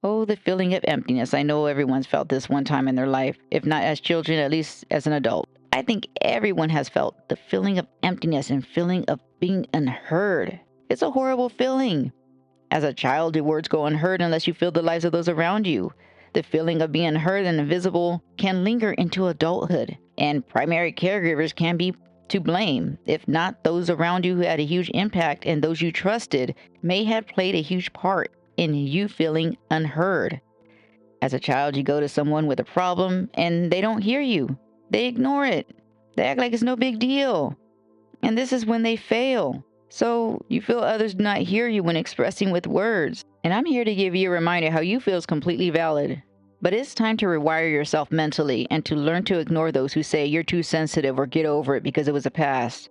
Oh, the feeling of emptiness. I know everyone's felt this one time in their life, if not as children, at least as an adult. I think everyone has felt the feeling of emptiness and feeling of being unheard. It's a horrible feeling. As a child, your words go unheard unless you feel the lives of those around you. The feeling of being unheard and invisible can linger into adulthood, and primary caregivers can be to blame. If not, those around you who had a huge impact and those you trusted may have played a huge part in you feeling unheard. As a child, you go to someone with a problem and they don't hear you. They ignore it. They act like it's no big deal. And this is when they fail. So you feel others do not hear you when expressing with words. And I'm here to give you a reminder how you feel is completely valid. But it's time to rewire yourself mentally and to learn to ignore those who say you're too sensitive or get over it because it was a past.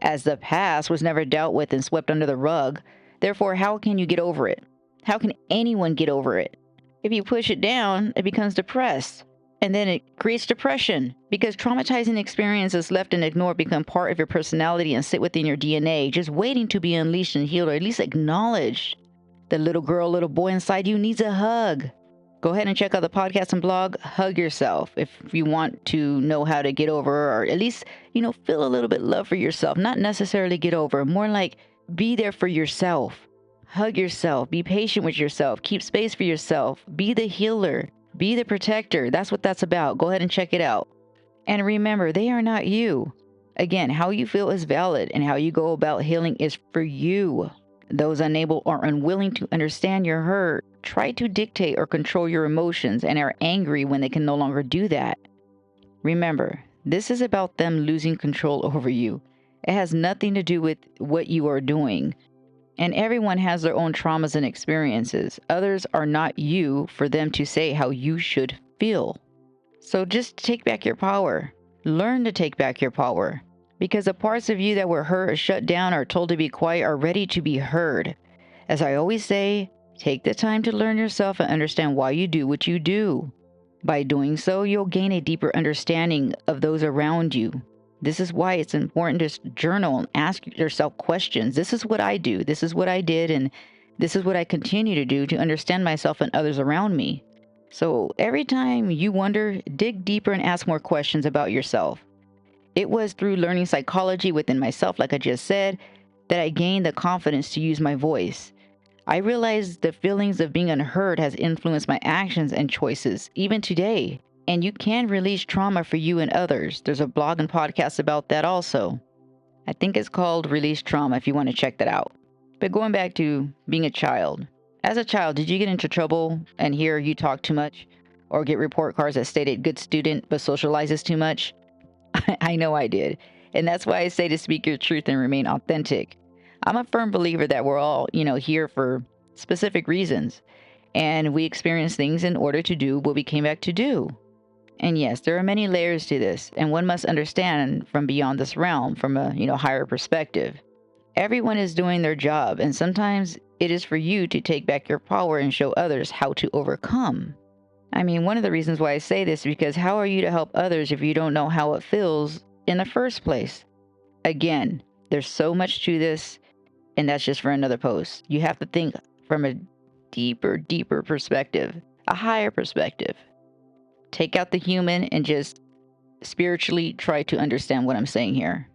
As the past was never dealt with and swept under the rug, therefore, how can you get over it? How can anyone get over it? If you push it down, it becomes depressed. And then it creates depression because traumatizing experiences left and ignored become part of your personality and sit within your DNA, just waiting to be unleashed and healed or at least acknowledged. The little girl, little boy inside you needs a hug. Go ahead and check out the podcast and blog, Hug Yourself, if you want to know how to get over or at least, feel a little bit love for yourself. Not necessarily get over, more like be there for yourself. Hug yourself. Be patient with yourself. Keep space for yourself. Be the healer. Be the protector. That's what that's about. Go ahead and check it out. And remember, they are not you. Again, how you feel is valid, and how you go about healing is for you. Those unable or unwilling to understand your hurt try to dictate or control your emotions and are angry when they can no longer do that. Remember, this is about them losing control over you. It has nothing to do with what you are doing. And everyone has their own traumas and experiences. Others are not you for them to say how you should feel. So just take back your power. Learn to take back your power. Because the parts of you that were hurt or shut down or told to be quiet are ready to be heard. As I always say, take the time to learn yourself and understand why you do what you do. By doing so, you'll gain a deeper understanding of those around you. This is why it's important to journal and ask yourself questions. This is what I do. This is what I did. And this is what I continue to do to understand myself and others around me. So every time you wonder, dig deeper and ask more questions about yourself. It was through learning psychology within myself, like I just said, that I gained the confidence to use my voice. I realized the feelings of being unheard has influenced my actions and choices, even today. And you can release trauma for you and others. There's a blog and podcast about that also. I think it's called Release Trauma if you want to check that out. But going back to being a child. As a child, did you get into trouble and hear you talk too much? Or get report cards that stated good student but socializes too much? I know I did. And that's why I say to speak your truth and remain authentic. I'm a firm believer that we're all, here for specific reasons. And we experience things in order to do what we came back to do. And yes, there are many layers to this, and one must understand from beyond this realm, from a higher perspective. Everyone is doing their job, and sometimes it is for you to take back your power and show others how to overcome. I mean, one of the reasons why I say this is because how are you to help others if you don't know how it feels in the first place? Again, there's so much to this, and that's just for another post. You have to think from a deeper perspective, a higher perspective. Take out the human and just spiritually try to understand what I'm saying here.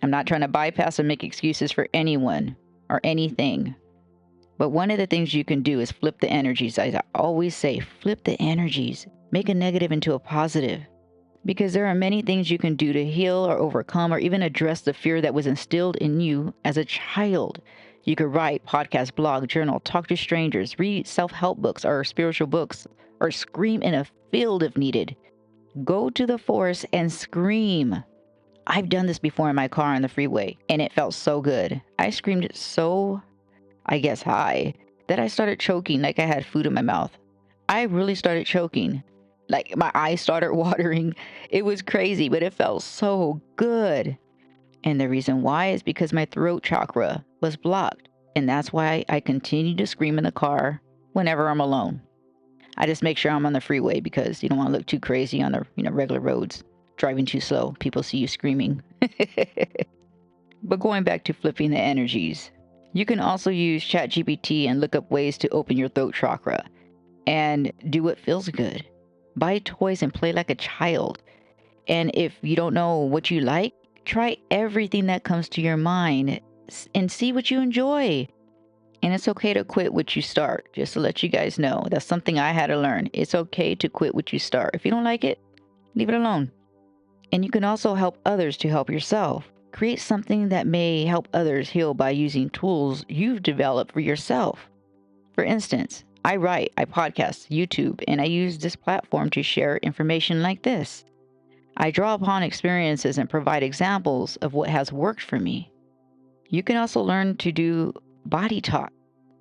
I'm not trying to bypass or make excuses for anyone or anything. But one of the things you can do is flip the energies. As I always say, flip the energies. Make a negative into a positive. Because there are many things you can do to heal or overcome or even address the fear that was instilled in you as a child. You could write, podcast, blog, journal, talk to strangers, read self-help books or spiritual books, or scream in a field if needed. Go to the forest and scream. I've done this before in my car on the freeway, and it felt so good. I screamed so, high, that I started choking like I had food in my mouth. I really started choking. Like my eyes started watering. It was crazy, but it felt so good. And the reason why is because my throat chakra was blocked. And that's why I continue to scream in the car whenever I'm alone. I just make sure I'm on the freeway because you don't want to look too crazy on the regular roads. Driving too slow. People see you screaming. But going back to flipping the energies. You can also use ChatGPT and look up ways to open your throat chakra. and do what feels good. Buy toys and play like a child. And if you don't know what you like, try everything that comes to your mind and see what you enjoy. And it's okay to quit what you start, just to let you guys know. That's something I had to learn. It's okay to quit what you start. If you don't like it, leave it alone. And you can also help others to help yourself. Create something that may help others heal by using tools you've developed for yourself. For instance, I write, I podcast, YouTube, and I use this platform to share information like this. I draw upon experiences and provide examples of what has worked for me. You can also learn to do body talk,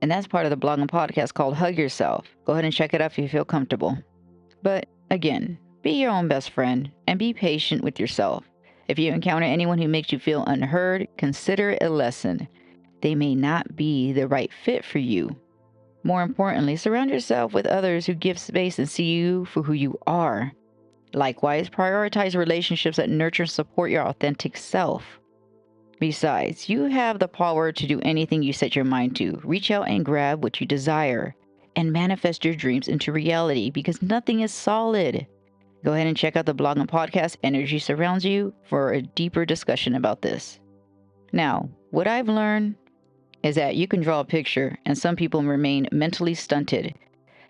and that's part of the blog and podcast called Hug Yourself. Go ahead and check it out if you feel comfortable. But again, be your own best friend and be patient with yourself. If you encounter anyone who makes you feel unheard, consider it a lesson. They may not be the right fit for you. More importantly, surround yourself with others who give space and see you for who you are. Likewise, prioritize relationships that nurture and support your authentic self. Besides, you have the power to do anything you set your mind to. Reach out and grab what you desire and manifest your dreams into reality because nothing is solid. Go ahead and check out the blog and podcast Energy Surrounds You for a deeper discussion about this. Now, what I've learned is that you can draw a picture and some people remain mentally stunted.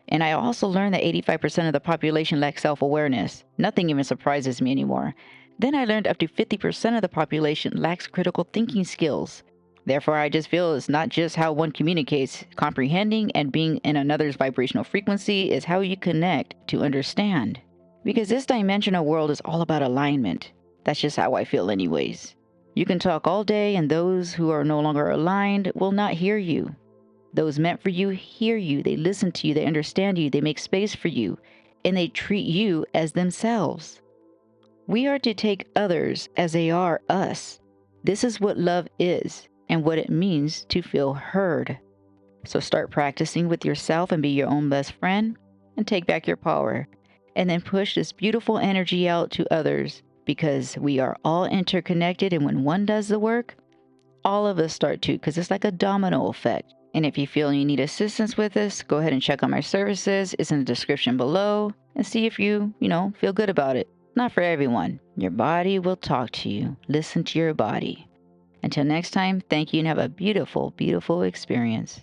And I also learned that 85% of the population lacks self-awareness. Nothing even surprises me anymore. Then I learned up to 50% of the population lacks critical thinking skills. Therefore, I just feel it's not just how one communicates. Comprehending and being in another's vibrational frequency is how you connect to understand. Because this dimensional world is all about alignment. That's just how I feel anyways. You can talk all day and those who are no longer aligned will not hear you. Those meant for you hear you, they listen to you, they understand you, they make space for you, and they treat you as themselves. We are to take others as they are us. This is what love is and what it means to feel heard. So start practicing with yourself and be your own best friend and take back your power. And then push this beautiful energy out to others because we are all interconnected, and when one does the work, all of us start to, because it's like a domino effect. And if you feel you need assistance with this, go ahead and check out my services. It's in the description below and see if you feel good about it. Not for everyone. Your body will talk to you. Listen to your body. Until next time, thank you and have a beautiful, beautiful experience.